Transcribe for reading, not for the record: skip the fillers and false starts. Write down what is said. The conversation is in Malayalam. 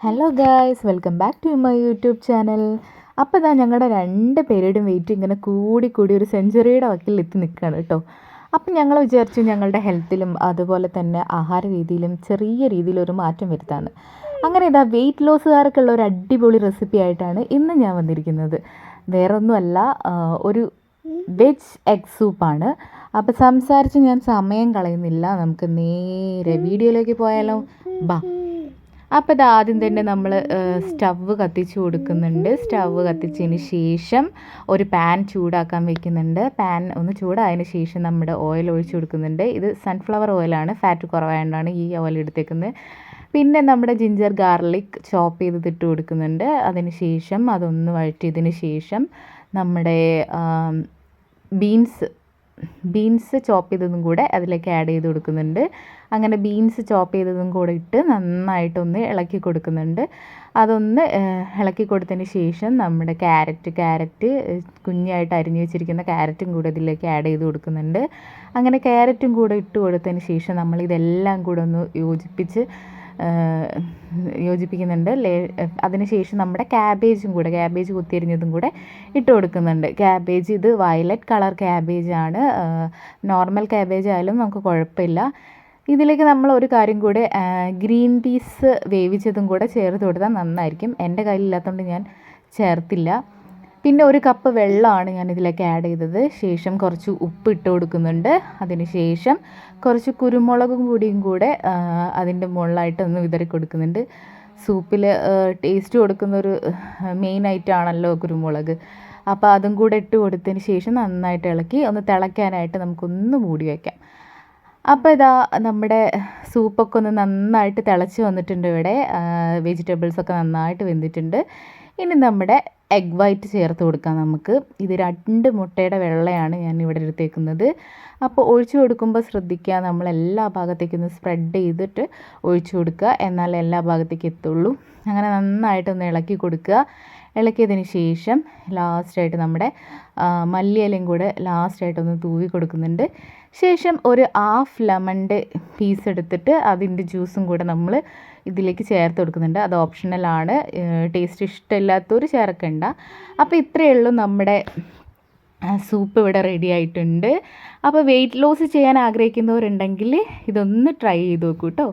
Hello guys, welcome back to my YouTube channel. അപ്പോൾ ഇതാ ഞങ്ങളുടെ 2 പേരുടെയും വെയിറ്റ് ഇങ്ങനെ കൂടി ഒരു സെഞ്ചുറിയുടെ വക്കിൽ എത്തി നിൽക്കുകയാണ് കേട്ടോ. അപ്പം ഞങ്ങൾ വിചാരിച്ചു ഞങ്ങളുടെ ഹെൽത്തിലും അതുപോലെ തന്നെ ആഹാര രീതിയിലും ചെറിയ രീതിയിലൊരു മാറ്റം വരുത്താമെന്ന്. അങ്ങനെ ഇതാ വെയിറ്റ് ലോസുകാർക്കുള്ള ഒരു അടിപൊളി റെസിപ്പി ആയിട്ടാണ് ഇന്ന് ഞാൻ വന്നിരിക്കുന്നത്. വേറൊന്നുമല്ല, ഒരു വെജ് എഗ് സൂപ്പാണ്. അപ്പോൾ സംസാരിച്ച് ഞാൻ സമയം കളയുന്നില്ല, നമുക്ക് നേരെ വീഡിയോയിലേക്ക് പോയാലോ. ബാ. അപ്പോൾ ഇത് ആദ്യം തന്നെ നമ്മൾ സ്റ്റവ് കത്തിച്ച് കൊടുക്കുന്നുണ്ട്. സ്റ്റവ് കത്തിച്ചതിന് ശേഷം ഒരു പാൻ ചൂടാക്കാൻ വെക്കുന്നുണ്ട്. പാൻ ഒന്ന് ചൂടായതിന് ശേഷം നമ്മുടെ ഓയിൽ ഒഴിച്ച് കൊടുക്കുന്നുണ്ട്. ഇത് സൺഫ്ലവർ ഓയിലാണ്, ഫാറ്റ് കുറവായതുകൊണ്ടാണ് ഈ ഓയിൽ എടുത്തേക്കുന്നത്. പിന്നെ നമ്മുടെ ജിഞ്ചർ ഗാർലിക് ചോപ്പ് ചെയ്ത് ഇട്ട് കൊടുക്കുന്നുണ്ട്. അതിന് ശേഷം അതൊന്ന് വഴറ്റിയതിന് ശേഷം നമ്മുടെ ബീൻസ് ചോപ്പ് ചെയ്തതും കൂടെ അതിലേക്ക് ആഡ് ചെയ്ത് കൊടുക്കുന്നുണ്ട്. അങ്ങനെ ബീൻസ് ചോപ്പ് ചെയ്തതും കൂടെ ഇട്ട് നന്നായിട്ടൊന്ന് ഇളക്കി കൊടുക്കുന്നുണ്ട്. അതൊന്ന് ഇളക്കി കൊടുത്തതിന് ശേഷം നമ്മുടെ ക്യാരറ്റ് കുഞ്ഞായിട്ട് അരിഞ്ഞു വെച്ചിരിക്കുന്ന ക്യാരറ്റും കൂടെ ഇതിലേക്ക് ആഡ് ചെയ്ത് കൊടുക്കുന്നുണ്ട്. അങ്ങനെ ക്യാരറ്റും കൂടെ ഇട്ട് കൊടുത്തതിന് ശേഷം നമ്മളിതെല്ലാം കൂടെ ഒന്ന് യോജിപ്പിക്കുന്നുണ്ട്. അതിനുശേഷം നമ്മുടെ ക്യാബേജ് കുത്തിയരിഞ്ഞതും കൂടെ ഇട്ട് കൊടുക്കുന്നുണ്ട്. ക്യാബേജ് ഇത് വയലറ്റ് കളർ ക്യാബേജാണ്. നോർമൽ ക്യാബേജ് ആയാലും നമുക്ക് കുഴപ്പമില്ല. ഇതിലേക്ക് നമ്മൾ ഒരു കാര്യം കൂടെ ഗ്രീൻ പീസ് വേവിച്ചതും കൂടെ ചേർത്ത് കൊടുത്താൽ നന്നായിരിക്കും. എൻ്റെ കയ്യിലില്ലാത്തതുകൊണ്ട് ഞാൻ ചേർത്തില്ല. പിന്നെ 1 കപ്പ് വെള്ളമാണ് ഞാൻ ഇതിലേക്ക് ആഡ് ചെയ്തത്. ശേഷം കുറച്ച് ഉപ്പ് ഇട്ട് കൊടുക്കുന്നുണ്ട്. അതിന് ശേഷം കുറച്ച് കുരുമുളകും പൊടിയും കൂടെ അതിൻ്റെ മുകളിലായിട്ടൊന്ന് വിതറി കൊടുക്കുന്നുണ്ട്. സൂപ്പിൽ ടേസ്റ്റ് കൊടുക്കുന്നൊരു മെയിൻ ഐറ്റമാണല്ലോ കുരുമുളക്. അപ്പോൾ അതും കൂടെ ഇട്ട് കൊടുത്തതിന് ശേഷം നന്നായിട്ട് ഇളക്കി ഒന്ന് തിളയ്ക്കാനായിട്ട് നമുക്കൊന്ന് മൂടി വയ്ക്കാം. അപ്പോൾ ഇതാ നമ്മുടെ സൂപ്പൊക്കെ ഒന്ന് നന്നായിട്ട് തിളച്ച് വന്നിട്ടുണ്ട്. ഇവിടെ വെജിറ്റബിൾസൊക്കെ നന്നായിട്ട് വെന്തിട്ടുണ്ട്. ഇനി നമ്മുടെ എഗ് വൈറ്റ് ചേർത്ത് കൊടുക്കാം നമുക്ക്. ഇത് 2 മുട്ടയുടെ വെള്ളയാണ് ഞാൻ ഇവിടെ എടുത്തേക്കുന്നത്. അപ്പോൾ ഒഴിച്ചു കൊടുക്കുമ്പോൾ ശ്രദ്ധിക്കുക, നമ്മൾ എല്ലാ ഭാഗത്തേക്കും ഒന്ന് സ്പ്രെഡ് ചെയ്തിട്ട് ഒഴിച്ചു കൊടുക്കുക, എന്നാൽ എല്ലാ ഭാഗത്തേക്കും എത്തുള്ളൂ. അങ്ങനെ നന്നായിട്ടൊന്ന് ഇളക്കി കൊടുക്കുക. ഇളക്കിയതിന് ശേഷം ലാസ്റ്റായിട്ട് നമ്മുടെ മല്ലിയിലയും കൂടെ ലാസ്റ്റായിട്ടൊന്ന് തൂവി കൊടുക്കുന്നുണ്ട്. ശേഷം ഒരു 1/2 ലെമണിൻ്റെ പീസ് എടുത്തിട്ട് അതിൻ്റെ ജ്യൂസും കൂടെ നമ്മൾ ഇതിലേക്ക് ചേർത്ത് കൊടുക്കുന്നുണ്ട്. അത് ഓപ്ഷണലാണ്, ടേസ്റ്റ് ഇഷ്ടമില്ലാത്തവർ ചേർക്കണ്ട. അപ്പോൾ ഇത്രയേ ഉള്ളൂ, നമ്മുടെ സൂപ്പ് ഇവിടെ റെഡി ആയിട്ടുണ്ട്. അപ്പോൾ വെയിറ്റ് ലോസ് ചെയ്യാൻ ആഗ്രഹിക്കുന്നവരുണ്ടെങ്കിൽ ഇതൊന്ന് ട്രൈ ചെയ്ത് നോക്കൂ കേട്ടോ.